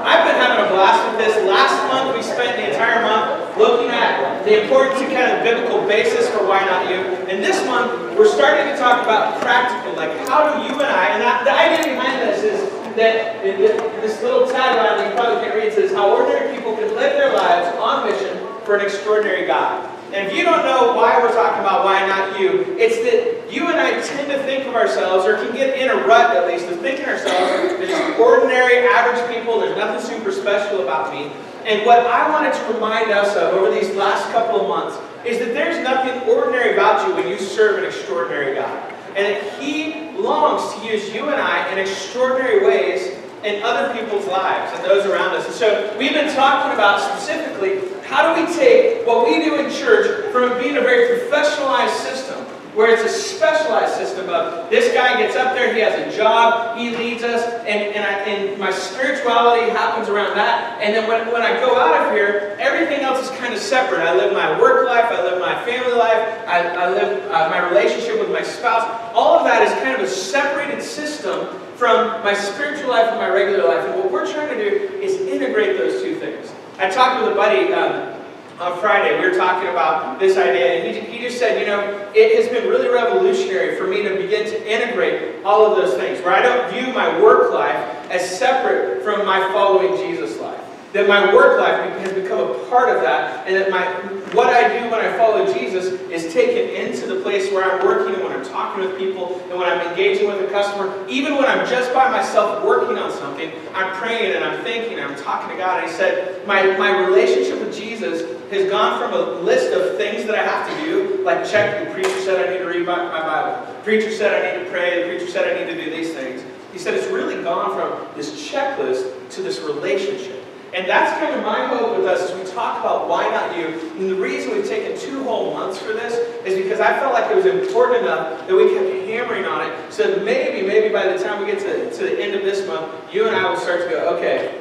I've been having a blast with this. Last month we spent the entire month looking at the importance and kind of biblical basis for Why Not You. And this month we're starting to talk about practical, like how do you and I, and the idea behind this is that this little tagline that you probably can't read says how ordinary people can live their lives on mission for an extraordinary God. And if you don't know why we're talking about Why Not You, it's that you and I tend to think of ourselves, or can get in a rut at least, of thinking ourselves as just ordinary, average people. There's nothing super special about me. And what I wanted to remind us of over these last couple of months is that there's nothing ordinary about you when you serve an extraordinary God. And that He longs to use you and I in extraordinary ways in other people's lives and those around us. And so we've been talking about specifically how do we take what we do in church from it being a very professionalized system, where it's a specialized system of this guy gets up there, he has a job, he leads us, and my spirituality happens around that. And then when I go out of here, everything else is kind of separate. I live my work life, I live my family life, I live my relationship with my spouse. All of that is kind of a separated system from my spiritual life and my regular life. And what we're trying to do is integrate those two things. I talked with a buddy on Friday. We were talking about this idea, and he just said, you know, it has been really revolutionary for me to begin to integrate all of those things, where I don't view my work life as separate from my following Jesus life. That my work life has become a part of that, and that what I do when I follow Jesus is taken into the place where I'm working, and when I'm talking with people, and when I'm engaging with a customer, even when I'm just by myself working on something, I'm praying and I'm thinking, and I'm talking to God. And he said, my relationship with Jesus has gone from a list of things that I have to do, like check, the preacher said I need to read my Bible, the preacher said I need to pray, the preacher said I need to do these things. He said it's really gone from this checklist to this relationship. And that's kind of my hope with us as we talk about Why Not You. And the reason we've taken 2 whole months for this is because I felt like it was important enough that we kept hammering on it, so that maybe by the time we get to the end of this month, you and I will start to go, okay,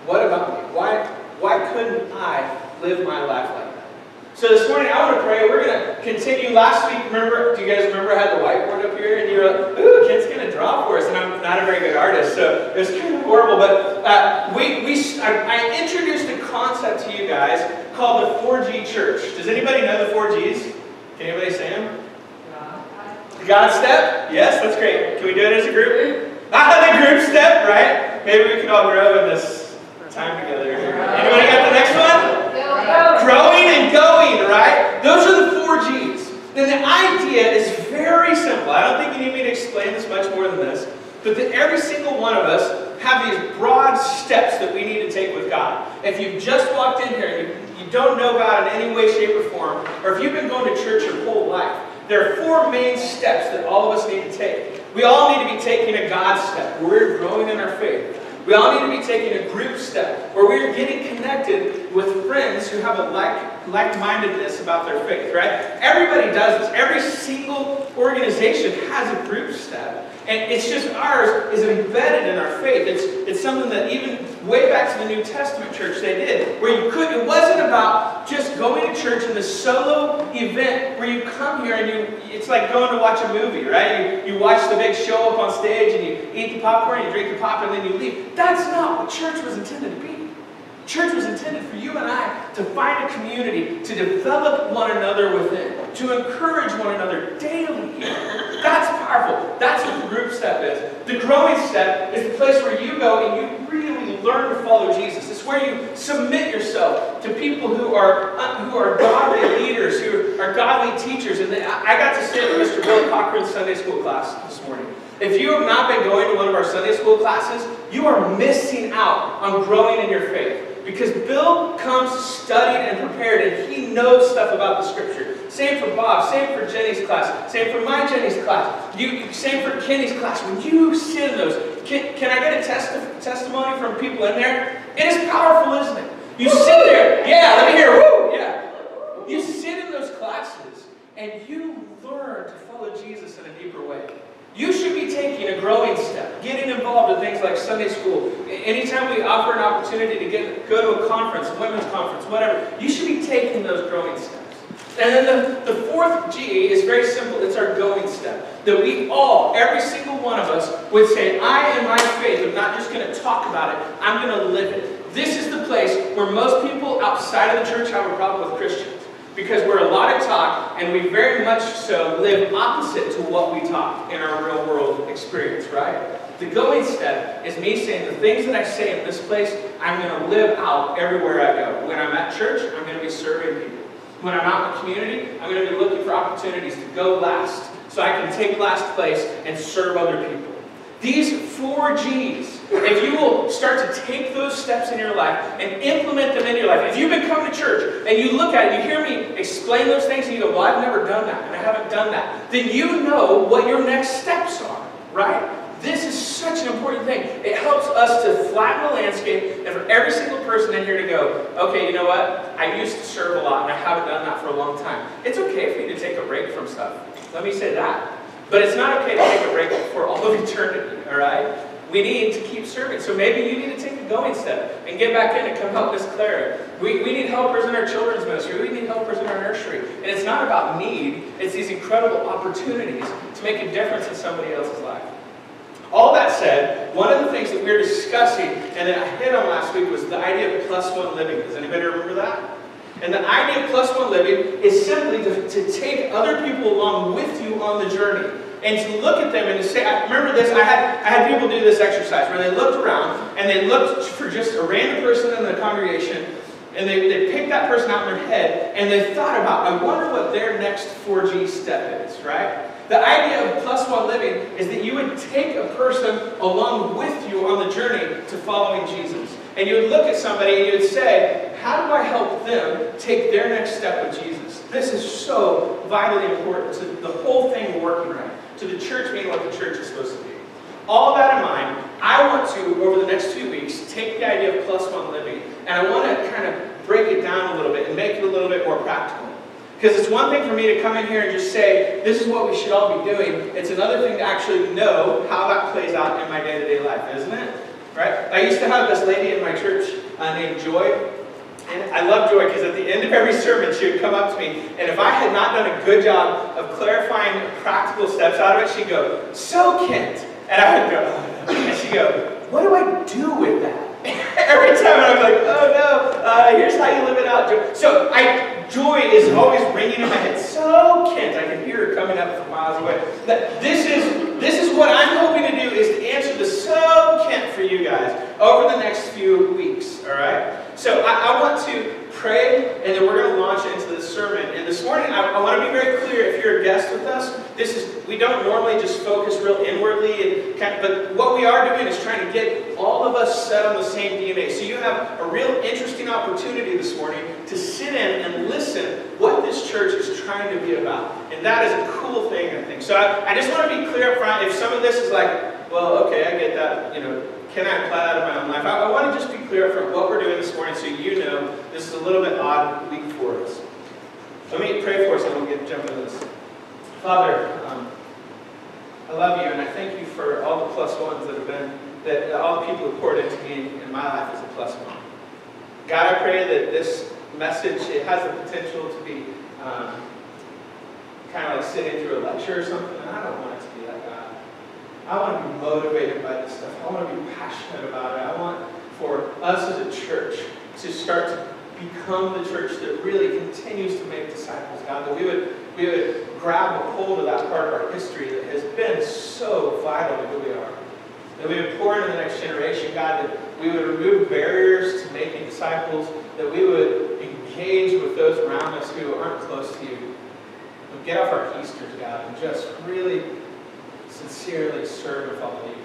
what about me? Why couldn't I live my life like that? So this morning I want to pray. We're going to continue. Last week, remember, do you guys remember I had the whiteboard up here? And you were like, ooh, Kent's going to draw for us. And I'm not a very good artist, so it was kind of horrible. But I introduced a concept to you guys called the 4G Church. Does anybody know the 4Gs? Can anybody say them? God step? Yes, that's great. Can we do it as a group? The group step, right? Maybe we can all grow in this time together. Anybody got the next one? Growing and going, right? Those are the 4Gs. And the idea is very simple. I don't think you need me to explain this much more than this. But that every single one of us have these broad steps that we need to take with God. If you've just walked in here and you don't know God in any way, shape, or form, or if you've been going to church your whole life, there are 4 main steps that all of us need to take. We all need to be taking a God step, where we're growing in our faith. We all need to be taking a group step, where we're getting connected with friends who have a like-mindedness about their faith, right? Everybody does this. Every single organization has a group step. And it's just ours is embedded in our faith. It's something that even way back to the New Testament church they did, where it wasn't about just going to church in this solo event where you come here and it's like going to watch a movie, right? You watch the big show up on stage and you eat the popcorn, you drink the pop, and then you leave. That's not what church was intended to be. Church was intended for you and I to find a community, to develop one another within, to encourage one another daily. That's powerful. That's what the group step is. The growing step is the place where you go and you really learn to follow Jesus. It's where you submit yourself to people who are godly leaders, who are godly teachers. And I got to sit in Mr. Bill Cochran's Sunday school class this morning. If you have not been going to one of our Sunday school classes, you are missing out on growing in your faith. Because Bill comes studied and prepared, and he knows stuff about the Scripture. Same for Bob, same for Jenny's class, same for my Jenny's class, same for Kenny's class. When you sit in those, can I get a testimony from people in there? It is powerful, isn't it? You sit there, yeah, let me hear, woo, yeah. You sit in those classes, and you learn to follow Jesus in a deeper way. You should be taking a growing step, getting involved in things like Sunday school. Anytime we offer an opportunity to go to a conference, a women's conference, whatever, you should be taking those growing steps. And then the 4th G is very simple. It's our going step. That we all, every single one of us, would say, I in my faith am not just talk about it. I'm going to live it. This is the place where most people outside of the church have a problem with Christians. Because we're a lot of talk, and we very much so live opposite to what we talk in our real world experience, right? The going step is me saying the things that I say in this place, I'm going to live out everywhere I go. When I'm at church, I'm going to be serving people. When I'm out in the community, I'm going to be looking for opportunities to go last, so I can take last place and serve other people. These 4 G's, if you will start to take those steps in your life and implement them in your life, if you've been coming to church and you look at it, you hear me explain those things and you go, well, I've never done that and I haven't done that, then you know what your next steps are, right? This is such an important thing. It helps us to flatten the landscape and for every single person in here to go, okay, you know what? I used to serve a lot and I haven't done that for a long time. It's okay for you to take a break from stuff. Let me say that. But it's not okay to take a break for all of eternity, all right? We need to keep serving. So maybe you need to take a going step and get back in and come help Miss Clara. We need helpers in our children's ministry. We need helpers in our nursery. And it's not about need. It's these incredible opportunities to make a difference in somebody else's life. All that said, one of the things that we were discussing and that I hit on last week was the idea of +1 living. Does anybody remember that? And the idea of +1 living is simply to take other people along with you on the journey. And to look at them and to say, I remember this, I had people do this exercise where they looked around and they looked for just a random person in the congregation and they picked that person out in their head and they thought about, I wonder what their next 4G step is, right? The idea of +1 living is that you would take a person along with you on the journey to following Jesus. And you would look at somebody and you would say, how do I help them take their next step with Jesus? This is so vitally important to the whole thing working right, to the church being what the church is supposed to be. All that in mind, I want to, over the next few weeks, take the idea of +1 living, and I want to kind of break it down a little bit and make it a little bit more practical. Because it's one thing for me to come in here and just say, this is what we should all be doing. It's another thing to actually know how that plays out in my day-to-day life, isn't it? Right? I used to have this lady in my church named Joy. And I love Joy because at the end of every sermon she would come up to me, and if I had not done a good job of clarifying practical steps out of it, she'd go, so Kent. And I would go, oh, no. And she'd go, what do I do with that? Every time I'm like, oh no, here's how you live it out, Joy. So Joy is always ringing in my head. So Kent, I can hear her coming up from miles away. This is what I'm hoping to do, is to answer the so Kent for you guys over the next few weeks. All right. So I want to pray, and then we're going to launch into the sermon. And this morning, I want to be very clear. If you're a guest with us, we don't normally just focus real inwardly, but what we are doing is trying to get all of us set on the same DNA. So you have a real interesting opportunity this morning to sit in and listen what this church is trying to be about. And that is a cool thing, I think. So I just want to be clear up front. If some of this is like, well, okay, I get that, can I apply that in my own life? I want to just be clear up front what we're doing this morning so you know this is a little bit odd week for us. Let me pray for us and we'll jump into this. Father, I love you and I thank you for all the +1s that have been, that all the people who poured into me in my life as a +1. God, I pray that this message, it has the potential to be kind of like sitting through a lecture or something, and I don't want it to be like that. I want to be motivated by this stuff. I want to be passionate about it. I want for us as a church to start to become the church that really continues to make disciples, God, that we would grab a hold of that part of our history that has been so vital to who we are. That we would pour into the next generation, God, that we would remove barriers to making disciples, that we would engage with those around us who aren't close to you. We'd get off our keisters, God, and just really sincerely serve and follow you.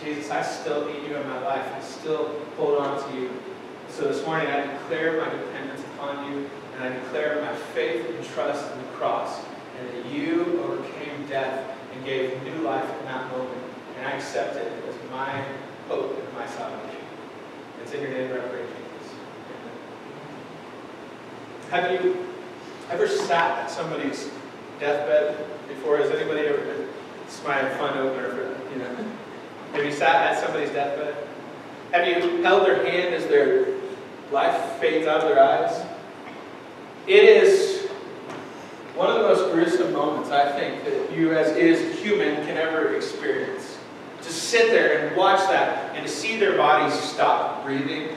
Jesus, I still need you in my life. I still hold on to you. So this morning I declare my dependence upon you, and I declare my faith and trust in the cross, and that you overcame death and gave new life in that moment. And I accept it as my hope and my salvation. It's in your name that I pray, Jesus. Have you ever sat at somebody's deathbed before? Has anybody ever been? It's my fun opener for, Have you sat at somebody's deathbed? Have you held their hand as their life fades out of their eyes? It is one of the most gruesome moments, I think, that you as human can ever experience. To sit there and watch that and to see their bodies stop breathing.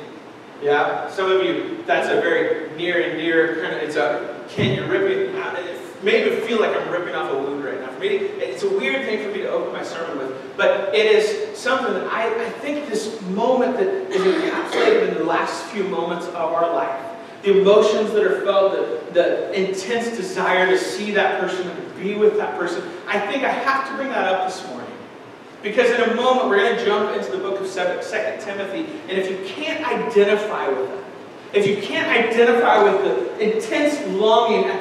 Yeah? Some of you, that's a very near and dear kind of, it's a, you're ripping, it made me feel like I'm ripping off a wound right now. For me, it's a weird thing for me to open my sermon with, but it is something that I think this moment that is encapsulated in the last few moments of our life, the emotions that are felt, the intense desire to see that person and to be with that person, I think I have to bring that up this morning. Because in a moment, we're going to jump into the book of 2 Timothy, and if you can't identify with that, if you can't identify with the intense longing at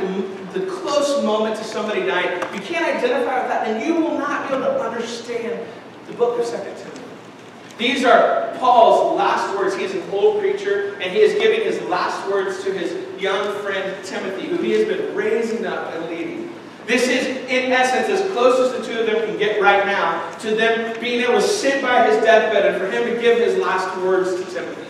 the close moment to somebody dying, if you can't identify with that, then you will not be able to understand the book of 2 Timothy. These are Paul's last words. He is an old preacher, and he is giving his last words to his young friend Timothy, who he has been raising up and leading. This is, in essence, as close as the two of them can get right now to them being able to sit by his deathbed and for him to give his last words to Timothy.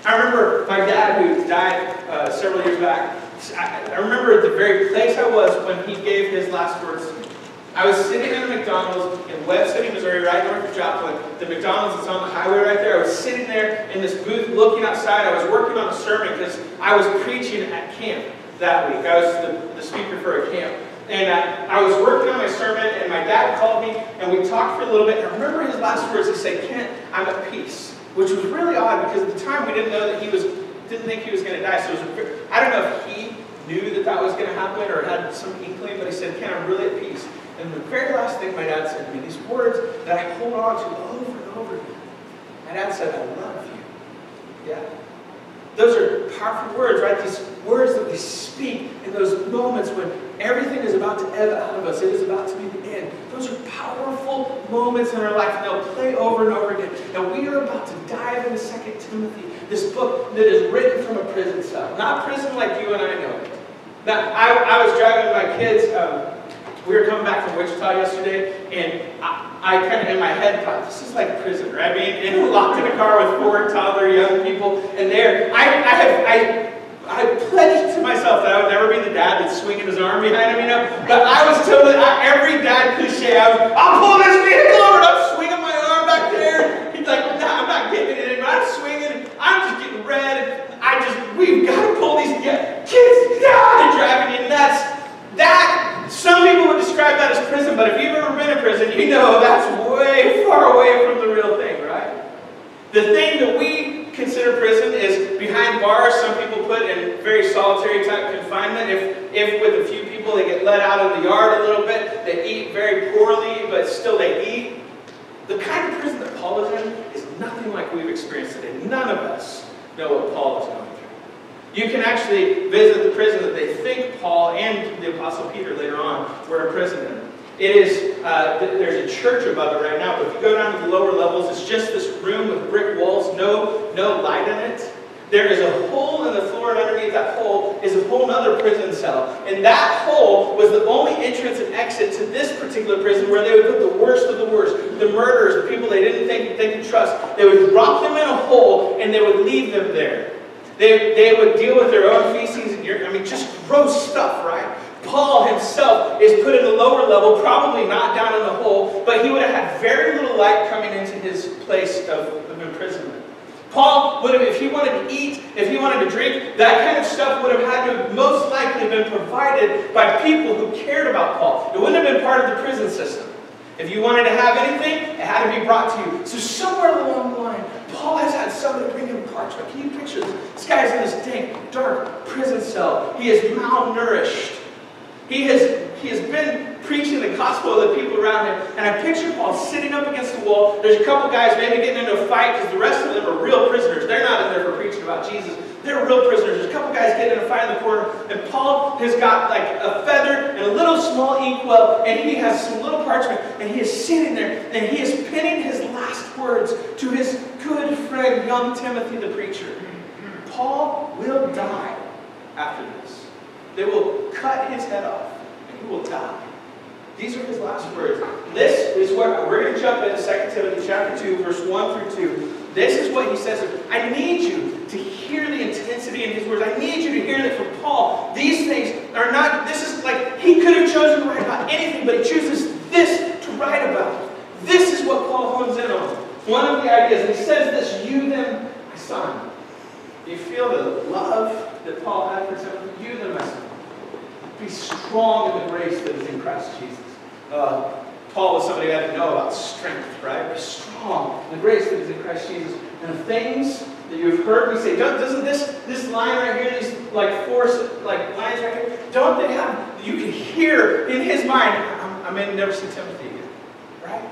I remember my dad, who died several years back. I remember the very place I was when he gave his last words to me. I was sitting in a McDonald's in Webb City, Missouri, right north of Joplin. The McDonald's is on the highway right there. I was sitting there in this booth looking outside. I was working on a sermon because I was preaching at camp that week. I was the speaker for a camp. And I was working on my sermon, and my dad called me, and we talked for a little bit. And I remember his last words. He said, "Kent, I'm at peace," which was really odd because at the time we didn't know that didn't think he was going to die. So I don't know if he knew that was going to happen or had some inkling, but he said, "Kent, I'm really at peace." And the very last thing my dad said to me, these words that I hold on to over and over again. My dad said, "I love you." Yeah. Those are powerful words, right? These words that we speak in those moments when everything is about to ebb out of us. It is about to be the end. Those are powerful moments in our life, and they'll play over and over again. Now, we are about to dive into 2 Timothy, this book that is written from a prison cell. Not prison like you and I know it. Now, I was driving with my kids. We were coming back from Wichita yesterday, and I kind of in my head thought, this is like prison, right? I mean, and locked in a car with 4 toddler young people, and there, I pledged to myself that I would never be the dad that's swinging his arm behind him, you know. But I was totally, every dad cliche, I'll pull this vehicle over, and I'm swinging my arm back there. He's like, nah, I'm not getting it in, but I'm swinging, I'm just getting red. We've got to pull these kids down and driving you nuts. Some people would describe that as prison, but if you've ever been in prison, you know that's way far away from the real thing, right? The thing that we consider prison is behind bars. Some people put in very solitary type confinement. If with a few people they get let out in the yard a little bit, they eat very poorly, but still they eat. The kind of prison that Paul is in is nothing like we've experienced today. None of us know what Paul is going through. You can actually visit the prison that they think Paul and the Apostle Peter later on were imprisoned in. It is, there's a church above it right now, but if you go down to the lower levels, it's just this room with brick walls, no light in it. There is a hole in the floor, and underneath that hole is a whole other prison cell. And that hole was the only entrance and exit to this particular prison where they would put the worst of the worst, the murderers, the people they didn't think they could trust. They would drop them in a hole, and they would leave them there. They would deal with their own feces and just gross stuff, right? Paul himself is put in the lower level, probably not down in the hole, but he would have had very little light coming into his place of imprisonment. Paul would have, if he wanted to eat, if he wanted to drink, that kind of stuff would have had to have most likely been provided by people who cared about Paul. It wouldn't have been part of the prison system. If you wanted to have anything, it had to be brought to you. So somewhere along the line, Paul has had somebody bring him parchment. Can you picture this? This guy's in this dank, dark prison cell. He is malnourished. He has been preaching the gospel to the people around him. And I picture Paul sitting up against the wall. There's a couple guys maybe getting into a fight because the rest of them are real prisoners. They're not in there for preaching about Jesus. They're real prisoners. There's a couple guys getting in a fight in the corner. And Paul has got like a feather and a little small inkwell. And he has some little parchment. And he is sitting there. And he is penning his last words to his good friend, young Timothy the preacher. Paul will die after this. They will cut his head off, and he will die. These are his last words. This is what we're going to jump into 2 Timothy chapter 2, verse 1 through 2. This is what he says. I need you to hear the intensity in his words. I need you to hear that from Paul. These things are not, this is like, he could have chosen to write about anything, but he chooses this to write about. this is what Paul hones in on. One of the ideas, and he says this, you then, my son. Do you feel the love that Paul had for Timothy? You then, my son. Be strong in the grace that is in Christ Jesus. Paul was somebody who had to know about strength, right? Be strong in the grace that is in Christ Jesus. And the things that you've heard me say, doesn't this line right here, these like four like lines right here, don't they have, you can hear in his mind, I may never see Timothy again, right?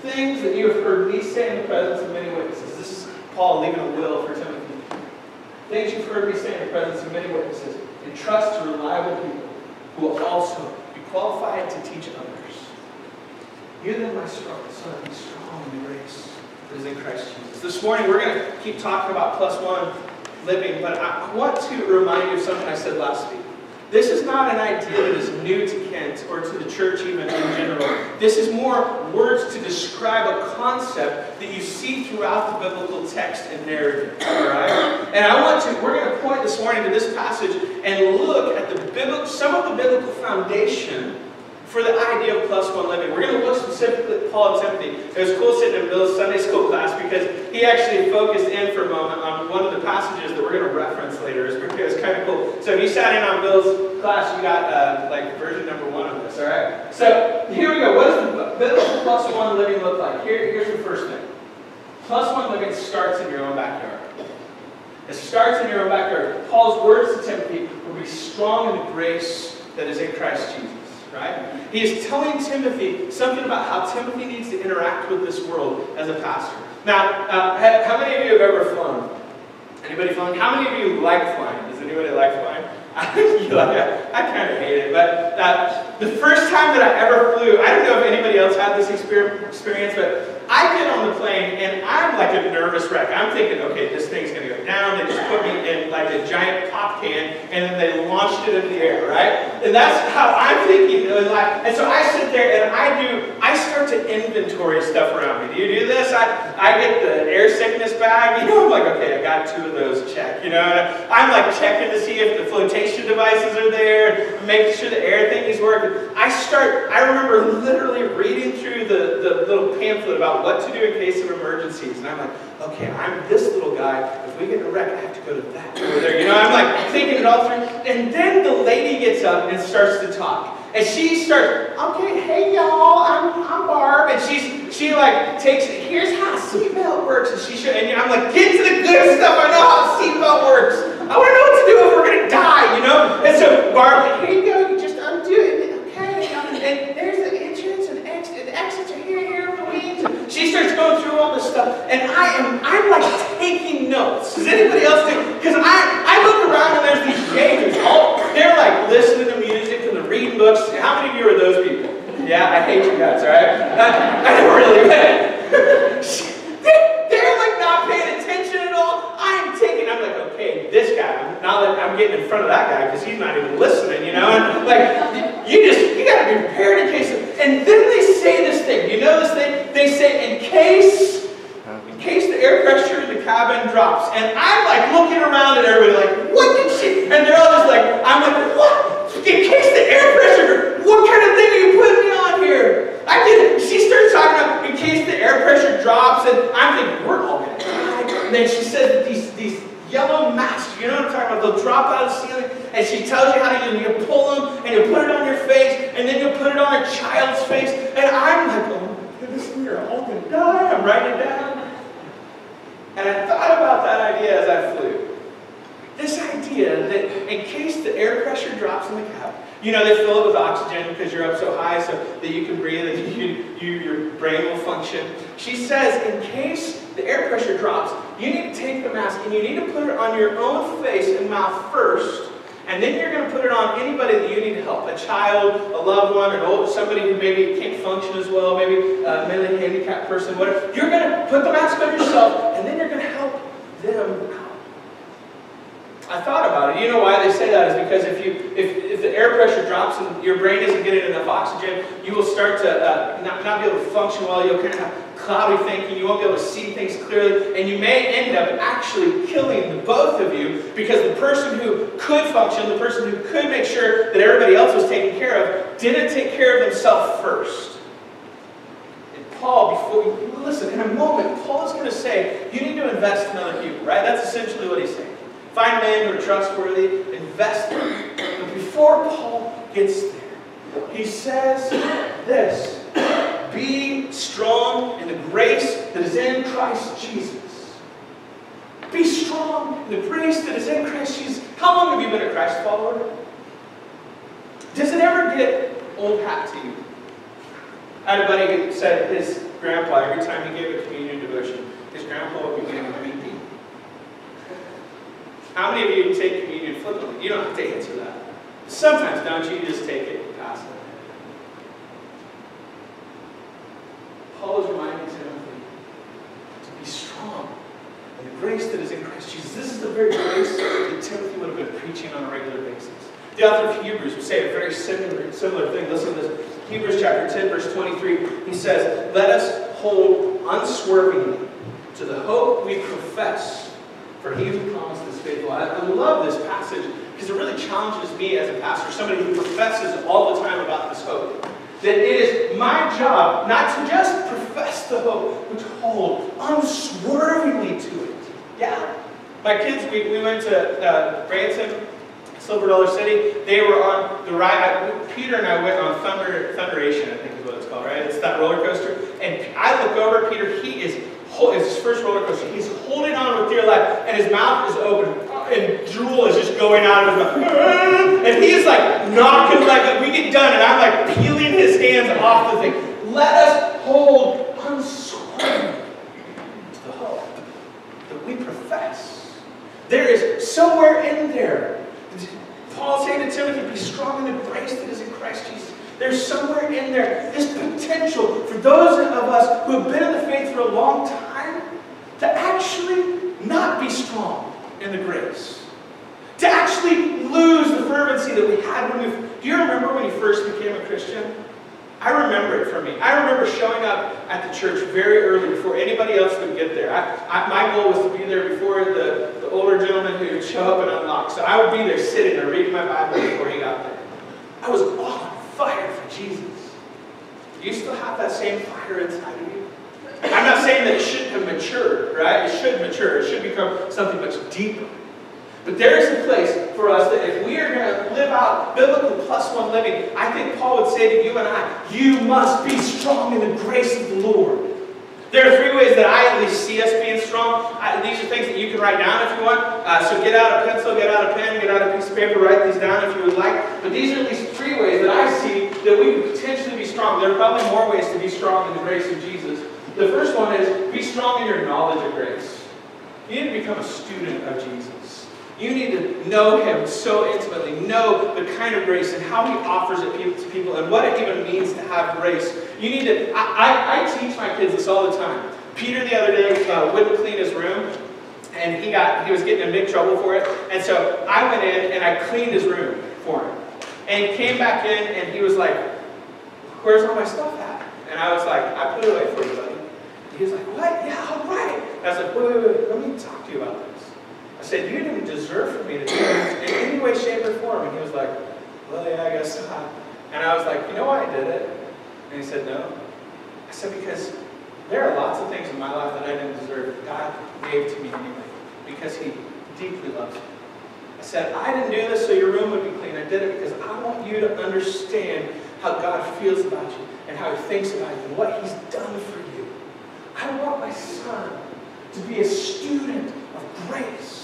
The things that you have heard me say in the presence of many witnesses. This is Paul leaving a will for Timothy. Things you've heard me say in the presence of many witnesses. Entrust to reliable people who will also be qualified to teach others. You then, my son, be strong in the grace that is in Christ Jesus. This morning, we're going to keep talking about +1 living, but I want to remind you of something I said last week. This is not an idea that is new to Kent or to the church even in general. This is more words to describe a concept that you see throughout the biblical text and narrative. All right? And we're going to point this morning to this passage and look at some of the biblical foundation for the idea of +1 living. We're going to look specifically at Paul and Timothy. It was cool sitting in Bill's Sunday school class because he actually focused in for a moment on one of the passages that we're going to reference later. It was kind of cool. So if you sat in on Bill's class, you got like version number 1 of this, all right? So here we go. What does the biblical +1 living look like? Here's the first thing. +1 living starts in your own backyard. It starts in your own backyard. Paul's words to Timothy will be strong in the grace that is in Christ Jesus. Right? He is telling Timothy something about how Timothy needs to interact with this world as a pastor. Now, how many of you have ever flown? Anybody flown? How many of you like flying? Does anybody like flying? I kind of hate it, but the first time that I ever flew, I don't know if anybody else had this experience, but I get on the plane and I'm like a nervous wreck. I'm thinking, okay, this thing's going to go down. They just put me in like a giant pop can and then they launched it into the air, right? And that's how I'm thinking. And so I sit there and I start to inventory stuff around me. Do you do this? I get the air sickness bag. You know, I'm like, okay, I got 2 of those checked. You know, and I'm like checking to see if the flotation devices are there, making sure the air thing is working. I remember literally reading through the little pamphlet about what to do in case of emergencies. And I'm like, okay, I'm this little guy. If we get in a wreck, I have to go to that over there. You know, I'm like thinking it all through. And then the lady gets up and starts to talk. And she starts, okay, hey y'all, I'm Barb. And she like takes, here's how a seatbelt works. And I'm like, get to the good stuff. I know how a seatbelt works. I want to know what to do if we're going to die, you know? And so Barb, like, here you go, you just undo it. Okay, and there's the entrance and the exits are here on the wings. She starts going through all this stuff. And I'm like taking notes. Does anybody else do? Because I look around and there's these Jaegers. They're like listening to music and they're reading books. How many of you are those people? Yeah, I hate you guys, all right? I don't really, they're like not paying attention at all. I'm like, okay, this guy, now that I'm getting in front of that guy because he's not even listening, you know? And like, you got to be prepared in case and then they say this thing. You know this thing? They say, in case the air pressure in the cabin drops. And I'm like looking around at everybody like, what did she? And they're all just like, I'm like, what? In case the air pressure, what kind of thing are you putting me on here? I get it. She starts talking about in case the air pressure drops, and I'm thinking, we're all going to die. And then she says that these yellow masks, you know what I'm talking about? They'll drop out of the ceiling, and she tells you how to use them. You pull them, and you put it on your face, and then you put it on a child's face. And I'm like, oh my goodness, we are all going to die. I'm writing it down. And I thought about that idea as I flew. This idea that in case the air pressure drops in the cabin, you know, they fill it with oxygen because you're up so high so that you can breathe and your brain will function. She says, in case the air pressure drops, you need to take the mask and you need to put it on your own face and mouth first, and then you're going to put it on anybody that you need to help, a child, a loved one, somebody who maybe can't function as well, maybe a mentally handicapped person, whatever. You're going to put the mask on yourself, and then you're going to help them out. I thought about it. You know why they say that is because if the air pressure drops and your brain isn't getting enough oxygen, you will start to not be able to function well. You'll kind of have cloudy thinking. You won't be able to see things clearly, and you may end up actually killing the both of you because the person who could function, the person who could make sure that everybody else was taken care of, didn't take care of themselves first. And Paul, listen, in a moment, Paul is going to say, you need to invest in other people, right? That's essentially what he's saying. Find men who are trustworthy, invest in them. But before Paul gets there, he says this, be strong in the grace that is in Christ Jesus. Be strong in the grace that is in Christ Jesus. How long have you been a Christ follower? Does it ever get old hat to you? I had a buddy who said his grandpa, every time he gave a communion devotion, his grandpa would begin weeping. How many of you take communion flippantly? You don't have to answer that. Sometimes, don't you? You just take it and pass it. Paul is reminding Timothy to be strong in the grace that is in Christ Jesus. This is the very grace that Timothy would have been preaching on a regular basis. The author of Hebrews would say a very similar thing. Listen to this. Hebrews chapter 10, verse 23. He says, let us hold unswervingly to the hope we profess, for he who promised is faithful. I love this passage because it really challenges me as a pastor, somebody who professes all the time about this hope. That it is my job not to just profess the hope, but to hold unswervingly to it. Yeah. My kids, we went to Branson, Silver Dollar City. They were on the ride. Peter and I went on Thunderation, I think is what it's called, right? It's that roller coaster. And I look over at Peter. It's his first roller coaster. He's holding on with dear life, and his mouth is open, and drool is just going out of his mouth. And he's like knocking, like we get done, and I'm like peeling his hands off the thing. Let us hold unswervingly to the hope that we profess. There is somewhere in there. Paul saying to Timothy, be strong in the grace that is in Christ Jesus. There's somewhere in there this potential for those of us who have been in the faith for a long time to actually not be strong in the grace. To actually lose the fervency that we had when do you remember when you first became a Christian? I remember it for me. I remember showing up at the church very early before anybody else would get there. My goal was to be there before the older gentleman who would show up and unlock. So I would be there sitting there reading my Bible before he got there. I was on fire for Jesus. Do you still have that same fire inside of you? I'm not saying that it shouldn't have matured, right? It should mature. It should become something much deeper. But there is a place for us that if we are going to live out biblical +1 living, I think Paul would say to you and I, you must be strong in the grace of the Lord. There are 3 ways that I at least see us being strong. These are things that you can write down if you want. So get out a pencil, get out a pen, get out a piece of paper, write these down if you would like. But these are at least 3 ways that I see that we could potentially be strong. There are probably more ways to be strong in the grace of Jesus. The first one is be strong in your knowledge of grace. You need to become a student of Jesus. You need to know him so intimately, know the kind of grace and how he offers it to people and what it even means to have grace. You need to, I teach my kids this all the time. Peter the other day wouldn't clean his room, and he was getting in big trouble for it. And so I went in and I cleaned his room for him. And he came back in and he was like, where's all my stuff at? And I was like, I put it away for you, buddy. And he was like, what? Yeah, all right. And I was like, wait, let me talk to you about this. I said, you didn't deserve for me to do this in any way, shape, or form. And he was like, well, yeah, I guess not. And I was like, you know why I did it? And he said, no. I said, because there are lots of things in my life that I didn't deserve. God gave to me anyway, because he deeply loves me. I said, I didn't do this so your room would be clean. I did it because I want you to understand how God feels about you and how he thinks about you and what he's done for you. I want my son to be a student of grace.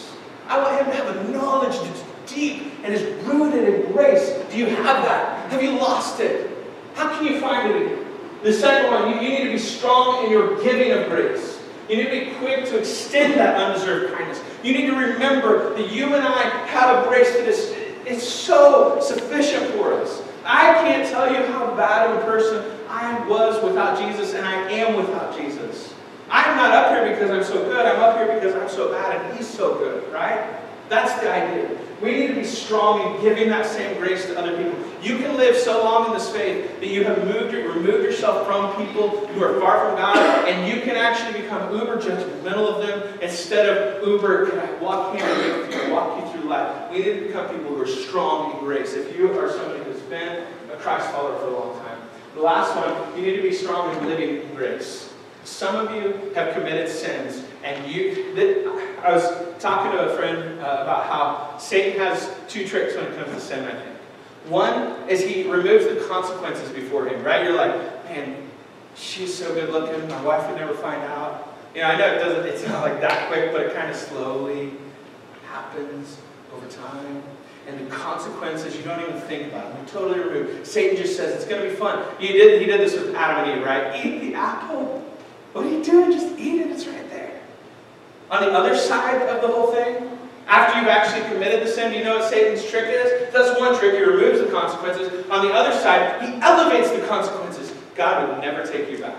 I want him to have a knowledge that's deep and is rooted in grace. Do you have that? Have you lost it? How can you find it again? The second one, you need to be strong in your giving of grace. You need to be quick to extend that undeserved kindness. You need to remember that you and I have a grace that is so sufficient for us. I can't tell you how bad of a person I was without Jesus, and I am without Jesus. I'm not up here because I'm so good. I'm up here because I'm so bad and he's so good, right? That's the idea. We need to be strong in giving that same grace to other people. You can live so long in this faith that you have removed yourself from people who are far from God, and you can actually become uber judgmental of them instead of uber, can I walk hand in hand with you, walk you through life. We need to become people who are strong in grace. If you are somebody who's been a Christ follower for a long time, The last one, you need to be strong in living in grace. Some of you have committed sins, and I was talking to a friend about how Satan has two tricks when it comes to sin, I think. One is he removes the consequences before him, right? You're like, man, she's so good looking, my wife would never find out. You know, I know it's not like that quick, but it kind of slowly happens over time. And the consequences, you don't even think about them. They're totally removed. Satan just says, it's going to be fun. He did this with Adam and Eve, right? Eat the apple. What are you doing? Just eat it. It's right there. On the other side of the whole thing, after you've actually committed the sin, do you know what Satan's trick is? That's one trick. He removes the consequences. On the other side, he elevates the consequences. God would never take you back.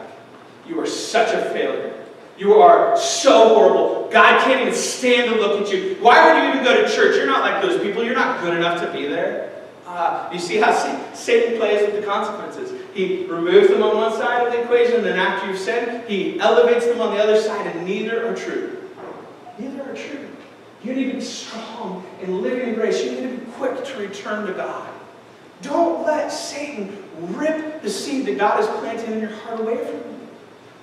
You are such a failure. You are so horrible. God can't even stand to look at you. Why would you even go to church? You're not like those people. You're not good enough to be there. You see how Satan plays with the consequences. He removes them on one side of the equation, and then after you've sinned, he elevates them on the other side, and neither are true. Neither are true. You need to be strong in living in grace. You need to be quick to return to God. Don't let Satan rip the seed that God has planted in your heart away from you.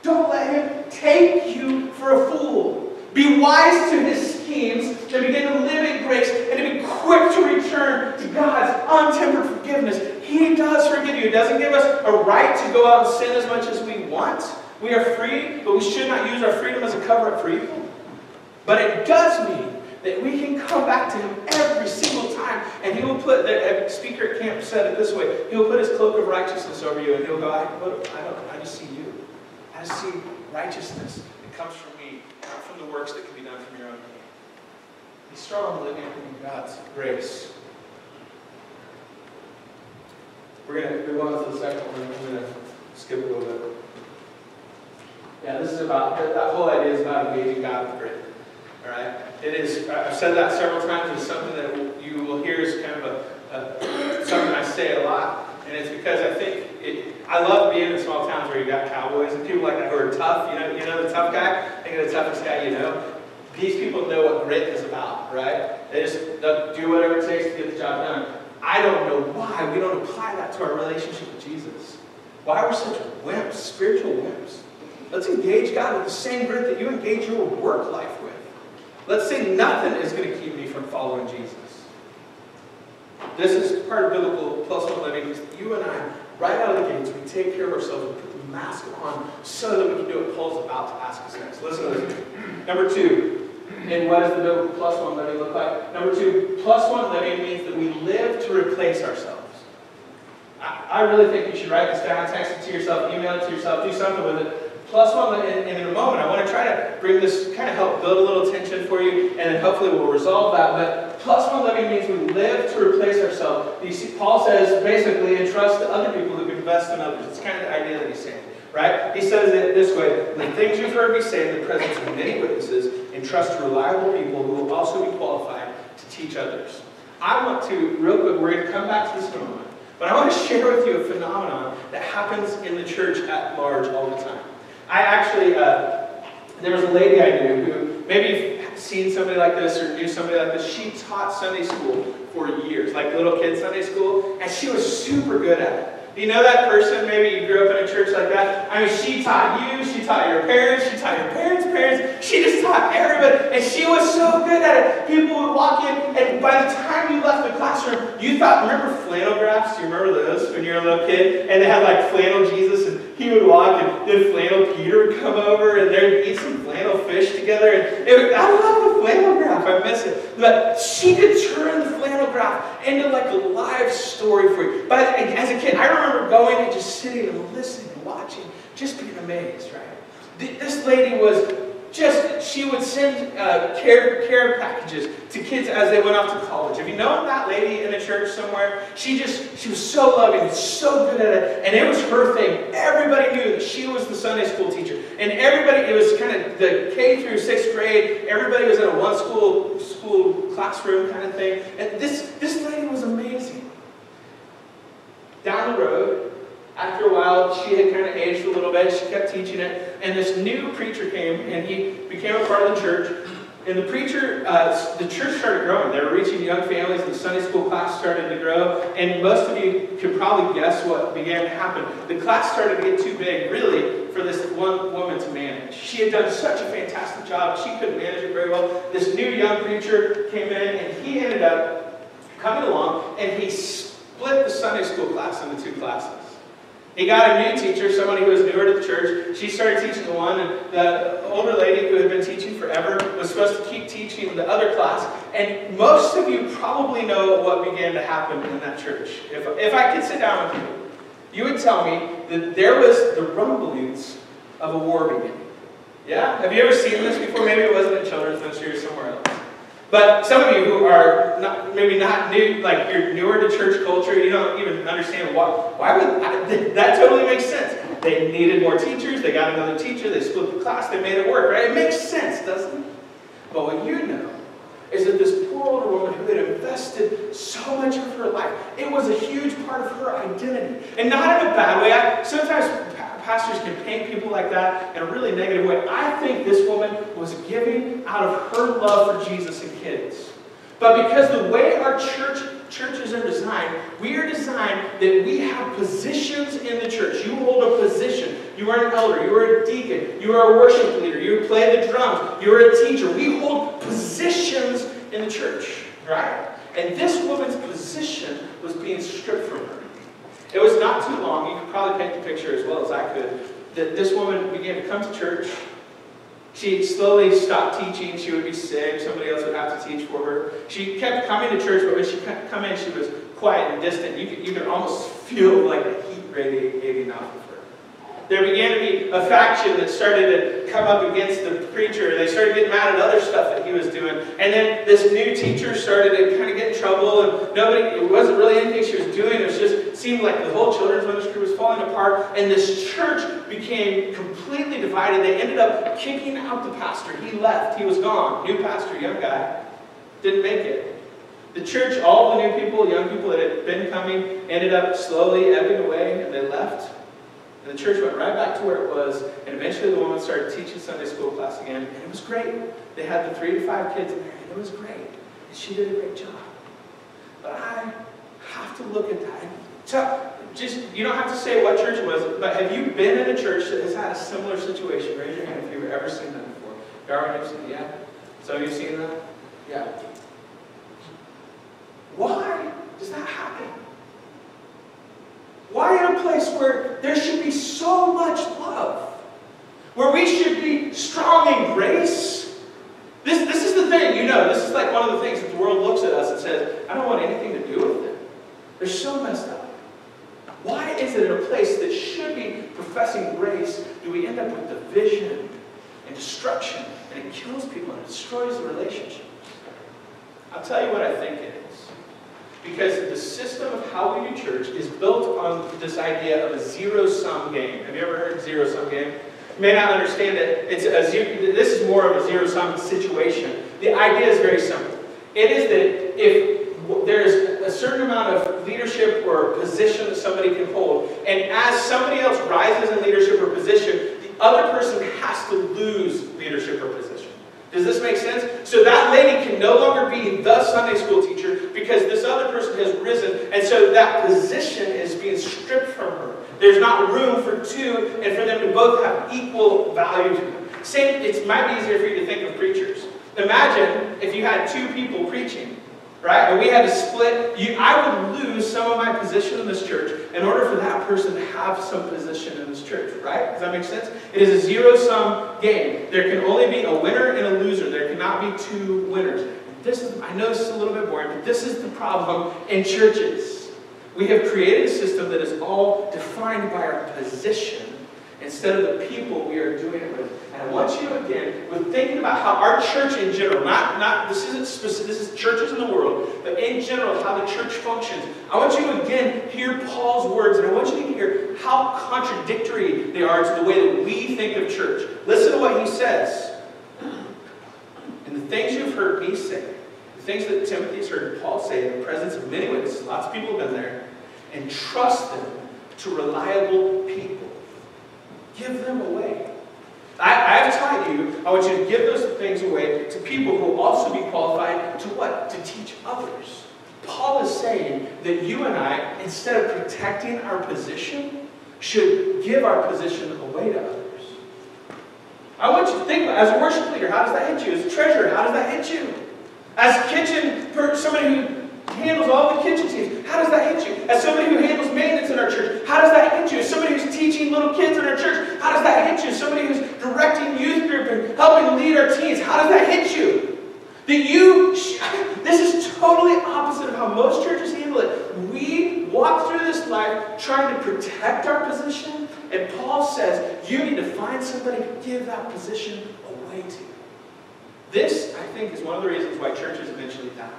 Don't let him take you for a fool. Be wise to his schemes and begin to live in grace and to be quick to return to God's untempered forgiveness. He does forgive you. It doesn't give us a right to go out and sin as much as we want. We are free, but we should not use our freedom as a cover-up for evil. But it does mean that we can come back to him every single time, and he will put, the speaker at camp said it this way, he will put his cloak of righteousness over you, and he'll go, I just see you. I just see righteousness that comes from me, not from the works that can be done from your own hand. Be strong living in God's grace. We're going to move on to the second one. I'm going to skip a little bit. Yeah, this is about, that whole idea is about engaging God with grit. All right? It is, I've said that several times. It's something that you will hear is kind of something I say a lot. And it's because I think, I love being in small towns where you got cowboys and people like that who are tough. You know the tough guy? Think of the toughest guy you know. These people know what grit is about, right? They'll do whatever it takes to get the job done. I don't know why we don't apply that to our relationship with Jesus. Why we're such wimps, spiritual wimps. Let's engage God with the same grit that you engage your work life with. Let's say nothing is going to keep me from following Jesus. This is part of biblical plus one living, because you and I, right out of the gates, we take care of ourselves, we put the mask on so that we can do what Paul's about to ask us next. Listen to this. Number two, and what does the biblical plus one living look like? Number two, plus one living means that we live to replace ourselves. I really think you should write this down, text it to yourself, email it to yourself, do something with it. Plus one, and in a moment, I want to try to bring this, kind of help build a little tension for you, and then hopefully we'll resolve that. But plus one living means we live to replace ourselves. You see, Paul says, basically, entrust to other people who can invest in others. It's kind of the idea that he's saying, right? He says it this way: the things you've heard me say in the presence of many witnesses, entrust to reliable people who will also be qualified to teach others. I want to, real quick, we're going to come back to this in a moment, but I want to share with you a phenomenon that happens in the church at large all the time. I actually, there was a lady I knew who, maybe you've seen somebody like this or knew somebody like this. She taught Sunday school for years, like little kid Sunday school, and she was super good at it. Do you know that person? Maybe you grew up in a church like that. I mean, she taught you, she taught your parents, she taught your parents' parents. She just taught everybody, and she was so good at it. People would walk in, and by the time you left the classroom, you thought, remember flannel graphs? Do you remember those when you were a little kid? And they had like flannel Jesus, and he would walk, and then flannel Peter would come over, and they'd eat some flannel fish together. And I love the flannel graph. I miss it. But she could turn the flannel graph into like a live story for you. But as a kid, I remember going and just sitting and listening and watching, just being amazed, right? This lady was just, she would send care packages to kids as they went off to college. Have you known that lady in a church somewhere? She was so loving, so good at it, and it was her thing. Everybody knew that she was the Sunday school teacher. And everybody, it was kind of the K through 6th grade, everybody was in a one school classroom kind of thing. And this lady was amazing. Down the road, after a while, she had kind of aged a little bit. She kept teaching it. And this new preacher came, and he became a part of the church. And the church started growing. They were reaching young families, and the Sunday school class started to grow. And most of you could probably guess what began to happen. The class started to get too big, really, for this one woman to manage. She had done such a fantastic job. She couldn't manage it very well. This new young preacher came in, and he ended up coming along, and he split the Sunday school class into two classes. He got a new teacher, somebody who was newer to the church. She started teaching the one, and the older lady who had been teaching forever was supposed to keep teaching the other class. And most of you probably know what began to happen in that church. If I could sit down with you, you would tell me that there was the rumblings of a war beginning. Yeah? Have you ever seen this before? Maybe it wasn't in children's ministry or somewhere else. But some of you who are maybe not new, like you're newer to church culture, you don't even understand why would that totally makes sense. They needed more teachers, they got another teacher, they split the class, they made it work, right? It makes sense, doesn't it? But what you know is that this poor older woman who had invested so much of her life, it was a huge part of her identity. And not in a bad way. Sometimes pastors can paint people like that in a really negative way. I think this woman was giving out of her love for Jesus and kids. But because the way our churches are designed, we are designed that we have positions in the church. You hold a position. You are an elder. You are a deacon. You are a worship leader. You play the drums. You are a teacher. We hold positions in the church, right? And this woman's position was being stripped from her. It was not too long, you could probably paint the picture as well as I could, that this woman began to come to church. She slowly stopped teaching. She would be sick. Somebody else would have to teach for her. She kept coming to church, but when she come in, she was quiet and distant. You could almost feel like the heat radiating off of her. There began to be a faction that started to come up against the preacher. They started getting mad at other stuff that he was doing. And then this new teacher started to kind of get in trouble, and it wasn't really anything she was doing. It seemed like the whole children's ministry was falling apart, and this church became completely divided. They ended up kicking out the pastor. He left. He was gone. New pastor, young guy. Didn't make it. The church, all the new people, young people that had been coming, ended up slowly ebbing away, and they left. And the church went right back to where it was, and eventually the woman started teaching Sunday school class again, and it was great. They had the 3 to 5 kids in there, and it was great. And she did a great job. But I have to look at that. You don't have to say what church it was, but have you been in a church that has had a similar situation? Raise your hand if you've ever seen that before. Darwin, you've seen it? Yeah? So you've seen that? Yeah. Why does that happen? Why in a place where there should be so much love? Where we should be strong in grace? This is the thing, this is like one of the things that the world looks at us and says, I don't want anything to do with it. They're so messed up. Why is it in a place that should be professing grace, do we end up with division and destruction, and it kills people and it destroys the relationships? I'll tell you what I think it is. Because the system of how we do church is built on this idea of a zero-sum game. Have you ever heard of zero-sum game? You may not understand it. This is more of a zero-sum situation. The idea is very simple. It is that if there's a certain amount of leadership or position that somebody can hold, and as somebody else rises in leadership or position, the other person has to lose leadership or position. Does this make sense? So that lady can no longer be the Sunday school teacher because this other person has risen, and so that position is being stripped from her. There's not room for two, and for them to both have equal value to them. It might be easier for you to think of preachers. Imagine if you had 2 people preaching, right? And we had to split. I would lose some of my position in this church in order for that person to have some position in this church, right? Does that make sense? It is a zero-sum game. There can only be a winner and a loser. There cannot be 2 winners. I know this is a little bit boring, but this is the problem in churches. We have created a system that is all defined by our position instead of the people we are doing it with. And I want you to, again, with thinking about how our church in general, this isn't specific, this is churches in the world, but in general, how the church functions. I want you to, again, hear Paul's words, and I want you to hear how contradictory they are to the way that we think of church. Listen to what he says. And the things you've heard me say, the things that Timothy's heard Paul say in the presence of many witnesses, lots of people have been there, and trust them to reliable people. Give them away. I have taught you, I want you to give those things away to people people who will also be qualified to what? To teach others. Paul is saying that you and I, instead of protecting our position, should give our position away to others. I want you to think about, as a worship leader, how does that hit you? As a treasurer, how does that hit you? As somebody who handles all the kitchen teams, how does that hit you? As somebody who handles maintenance in our church, how does that hit you? As somebody who's teaching little kids in our church, how does that hit you? As somebody who's directing youth group and helping lead our teens, how does that hit you? This is totally opposite of how most churches handle it. We walk through this life trying to protect our position, and Paul says you need to find somebody to give that position away to. This, I think, is one of the reasons why churches eventually die.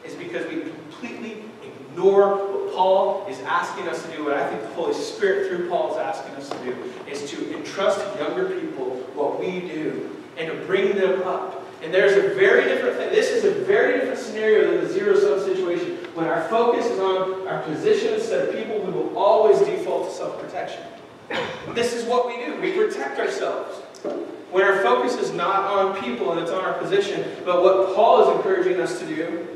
Is because we completely ignore what Paul is asking us to do. What I think the Holy Spirit, through Paul, is asking us to do, is to entrust younger people what we do and to bring them up. And there's a very different thing. This is a very different scenario than the zero-sum situation. When our focus is on our position instead of people, we will always default to self-protection. This is what we do. We protect ourselves. When our focus is not on people and it's on our position, but what Paul is encouraging us to do,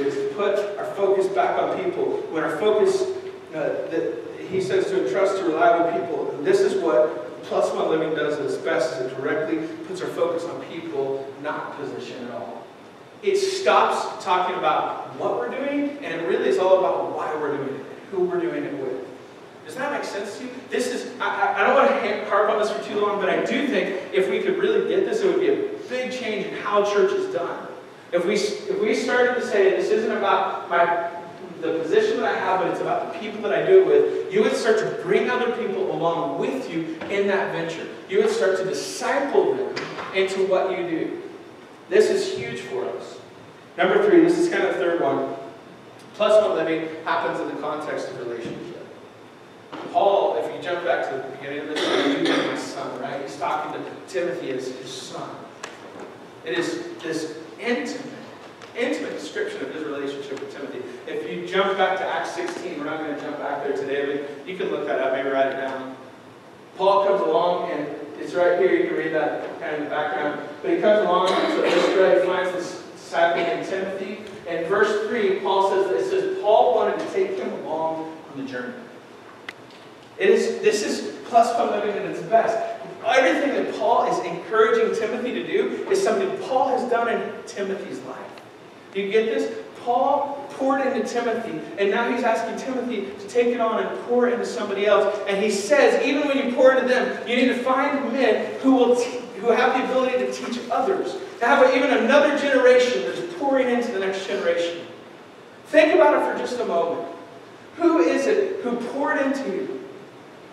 is to put our focus back on people. When our focus, he says to entrust to reliable people. And this is what Plus One Living does at its best, is it directly puts our focus on people, not position at all. It stops talking about what we're doing, and it really is all about why we're doing it, who we're doing it with. Does that make sense to you? This is, I don't want to harp on this for too long, but I do think if we could really get this, it would be a big change in how church is done. If we started to say, this isn't about the position that I have, but it's about the people that I do it with, you would start to bring other people along with you in that venture. You would start to disciple them into what you do. This is huge for us. Number 3, this is kind of the third one. Plus One Living happens in the context of relationship. Paul, if you jump back to the beginning of this, you are my son, right? He's talking to Timothy as his son. It is this intimate description of his relationship with Timothy. If you jump back to Acts 16, we're not going to jump back there today, but you can look that up, maybe write it down. Paul comes along, and it's right here, you can read that kind of in the background. But he comes along, so this guy finds this disciple named Timothy. And verse 3, Paul says, Paul wanted to take him along on the journey. This is Plus One Living at its best. Everything that Paul is encouraging Timothy to do is something Paul has done in Timothy's life. Do you get this? Paul poured into Timothy, and now he's asking Timothy to take it on and pour it into somebody else. And he says, even when you pour into them, you need to find men who have the ability to teach others, to have even another generation that's pouring into the next generation. Think about it for just a moment. Who is it who poured into you?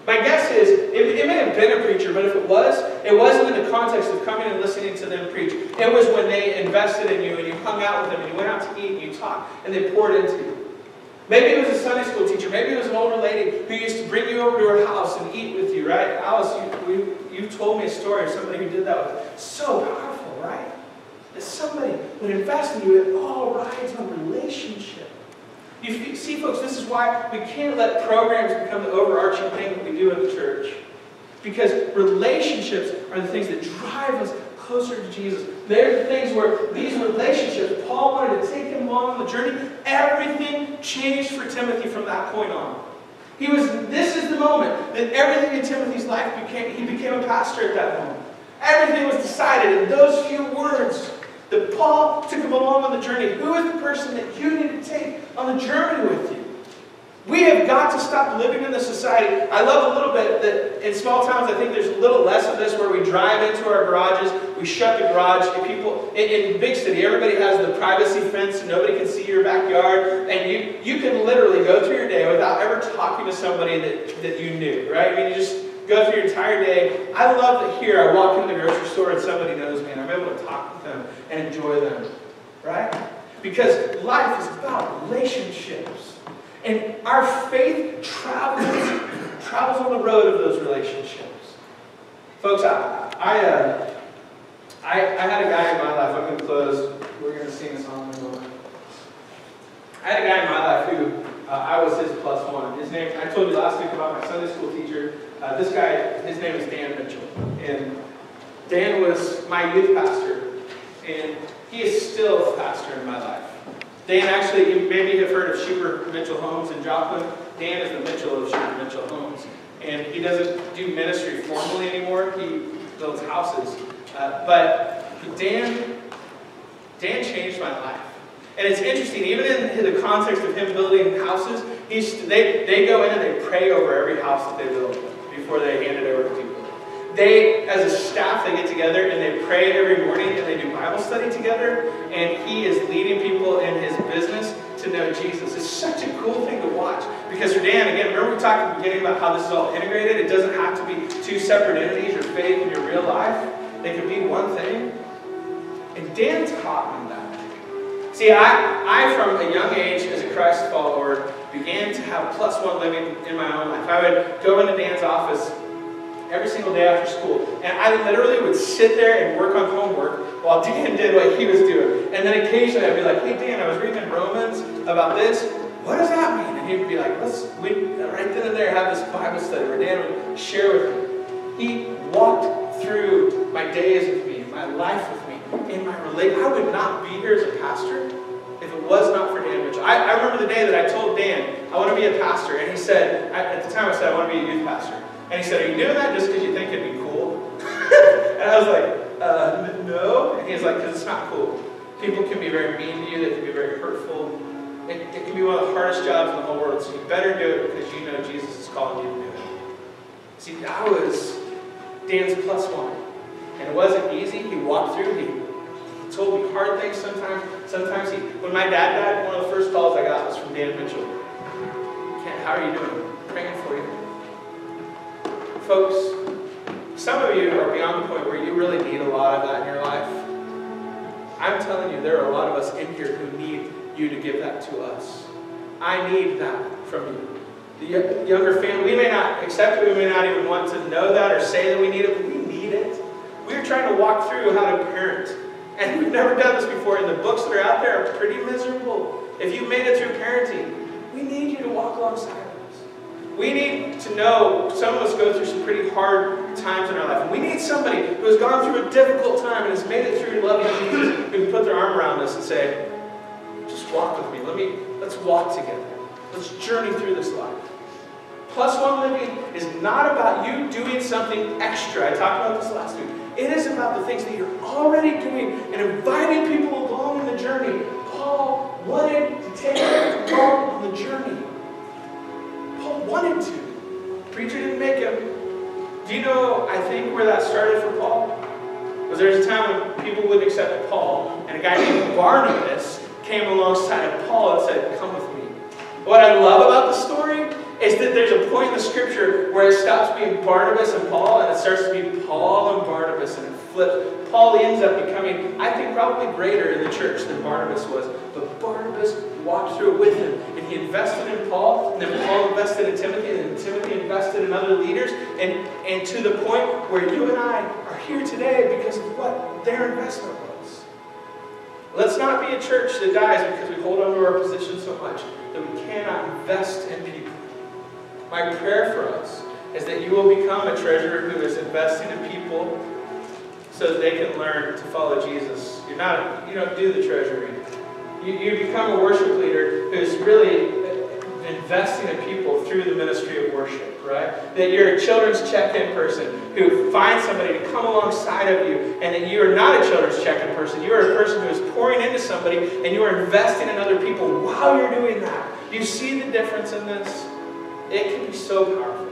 My guess is, it may have been a preacher, but if it wasn't in the context of coming and listening to them preach. It was when they invested in you and you hung out with them and you went out to eat and you talked and they poured into you. Maybe it was a Sunday school teacher. Maybe it was an older lady who used to bring you over to her house and eat with you, right? Alice, you told me a story of somebody who did that with you. So powerful, right? That somebody would invest in you. It all rides on relationship. You see, folks, this is why we can't let programs become the overarching thing that we do in the church. Because relationships are the things that drive us closer to Jesus. They're the things where these relationships, Paul wanted to take him along on the journey. Everything changed for Timothy from that point on. This is the moment that everything in Timothy's life he became a pastor at that moment. Everything was decided in those few words. That Paul took him along on the journey. Who is the person that you need to take on the journey with you? We have got to stop living in this society. I love a little bit that in small towns, I think there's a little less of this where we drive into our garages, we shut the garage. In big city, everybody has the privacy fence and nobody can see your backyard. And you can literally go through your day without ever talking to somebody that you knew, right? I mean, you just go through your entire day. I love that here I walk into the grocery store and somebody knows me and I'm able to talk with them and enjoy them, right? Because life is about relationships. And our faith travels on the road of those relationships. Folks, I had a guy in my life, I'm going to close, we're going to sing a song in a moment. I had a guy in my life who I was his plus one. His name, I told you last week about my Sunday school teacher. This guy, his name is Dan Mitchell. And Dan was my youth pastor, and he is still a pastor in my life. Dan actually, you maybe have heard of Sheeper Mitchell Homes in Joplin. Dan is the Mitchell of Sheeper Mitchell Homes. And he doesn't do ministry formally anymore. He builds houses. But Dan changed my life. And it's interesting, even in the context of him building houses, they go in and they pray over every house that they build before they hand it over to people. They, as a staff, they get together and they pray every morning and they do Bible study together. And he is leading people in his business to know Jesus. It's such a cool thing to watch. Because for Dan, again, remember we talked at the beginning about how this is all integrated? It doesn't have to be two separate entities, your faith and your real life. They can be one thing. And Dan taught me that. See, I from a young age as a Christ follower began to have +1 living in my own life. I would go into Dan's office every single day after school, and I literally would sit there and work on homework while Dan did what he was doing. And then occasionally I'd be like, hey Dan, I was reading in Romans about this. What does that mean? And he'd be like, we'd right then and there have this Bible study where Dan would share with me. He walked through my days with me, my life with me. In my relation, I would not be here as a pastor if it was not for Dan Mitchell. I remember the day that I told Dan, I want to be a pastor. And he said, at the time I said, I want to be a youth pastor. And he said, are you doing that just because you think it'd be cool? And I was like, no. And he's like, because it's not cool. People can be very mean to you. They can be very hurtful. It can be one of the hardest jobs in the whole world. So you better do it because you know Jesus is calling you to do it. See, that was Dan's +1. And it wasn't easy. He walked through. He told me hard things sometimes. Sometimes when my dad died, one of the first calls I got was from Dan Mitchell. Kent, how are you doing? I'm praying for you. Folks, some of you are beyond the point where you really need a lot of that in your life. I'm telling you, there are a lot of us in here who need you to give that to us. I need that from you. The younger family, we may not accept it, we may not even want to know that or say that we need it, but we need it. We're trying to walk through how to parent. And we've never done this before, and the books that are out there are pretty miserable. If you've made it through parenting, we need you to walk alongside of us. We need to know some of us go through some pretty hard times in our life. And we need somebody who has gone through a difficult time and has made it through loving Jesus, who can put their arm around us and say, just walk with me. Let's walk together. Let's journey through this life. +1 living is not about you doing something extra. I talked about this last week. It is about the things that you're already doing and inviting people along in the journey. Paul wanted to take Paul on the journey. Paul wanted to. Preacher didn't make him. Do you know, I think, where that started for Paul? Was there was a time when people wouldn't accept Paul, and a guy named Barnabas came alongside of Paul and said, come with me. What I love about the story is that there's a point in the scripture where it stops being Barnabas and Paul and it starts to be Paul and Barnabas, and it flips. Paul ends up becoming, I think, probably greater in the church than Barnabas was. But Barnabas walked through it with him, and he invested in Paul, and then Paul invested in Timothy, and then Timothy invested in other leaders, and to the point where you and I are here today because of what their investment was. Let's not be a church that dies because we hold on to our position so much that we cannot invest in people. My prayer for us is that you will become a treasurer who is investing in people so that they can learn to follow Jesus. You don't do the treasury. You become a worship leader who's really investing in people through the ministry of worship, right? That you're a children's check-in person who finds somebody to come alongside of you, and that you are not a children's check-in person. You are a person who is pouring into somebody, and you are investing in other people while you're doing that. Do you see the difference in this? It can be so powerful.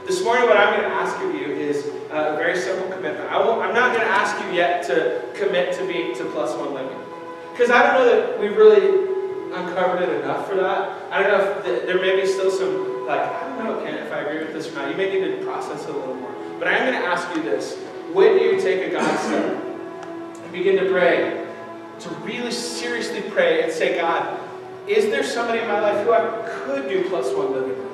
This morning, what I'm going to ask of you is a very simple commitment. I'm not going to ask you yet to commit to being to +1 living, because I don't know that we've really uncovered it enough for that. I don't know if there may be still some, I don't know, Ken, if I agree with this or not. You may need to process it a little more. But I'm going to ask you this. When you take a God step and begin to pray, to really seriously pray and say, God, is there somebody in my life who I could do +1 living with?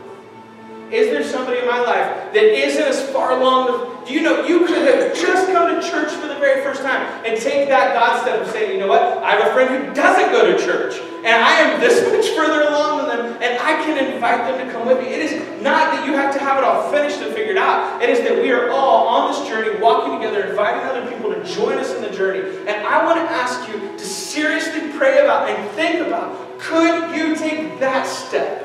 Is there somebody in my life that isn't as far along Do you know you could have just come to church for the very first time and take that God step of saying, you know what? I have a friend who doesn't go to church, and I am this much further along than them, and I can invite them to come with me. It is not that you have to have it all finished and figured out. It is that we are all on this journey, walking together, inviting other people to join us in the journey. And I want to ask you to seriously pray about and think about, could you take that step?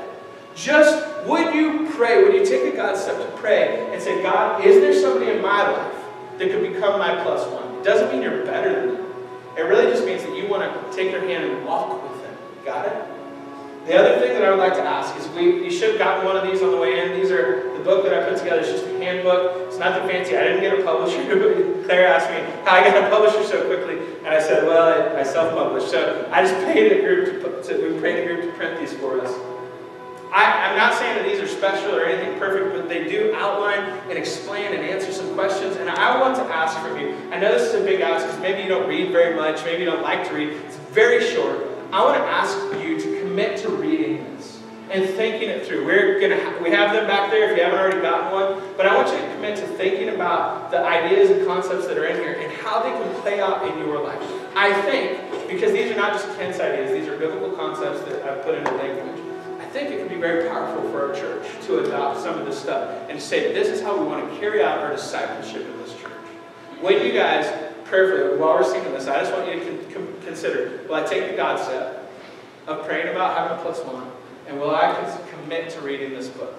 Just, would you pray, would you take a God step to pray and say, God, is there somebody in my life that could become my plus one? It doesn't mean you're better than them. It really just means that you want to take their hand and walk with them. Got it? The other thing that I would like to ask is, you should have gotten one of these on the way in. These are the book that I put together. It's just a handbook. It's nothing fancy. I didn't get a publisher. Claire asked me how I got a publisher so quickly, and I said, well, I self-published. So I just paid a group we paid a group to print these for us. I'm not saying that these are special or anything perfect, but they do outline and explain and answer some questions. And I want to ask from you. I know this is a big ask because maybe you don't read very much, maybe you don't like to read. It's very short. I want to ask you to commit to reading this and thinking it through. We have them back there if you haven't already gotten one. But I want you to commit to thinking about the ideas and concepts that are in here and how they can play out in your life. I think, because these are not just Kent's ideas, these are biblical concepts that I've put into language. I think it can be very powerful for our church to adopt some of this stuff and to say that this is how we want to carry out our discipleship in this church. When you guys, prayerfully, while we're singing this, I just want you to consider, will I take the God step of praying about having a plus one, and will I commit to reading this book?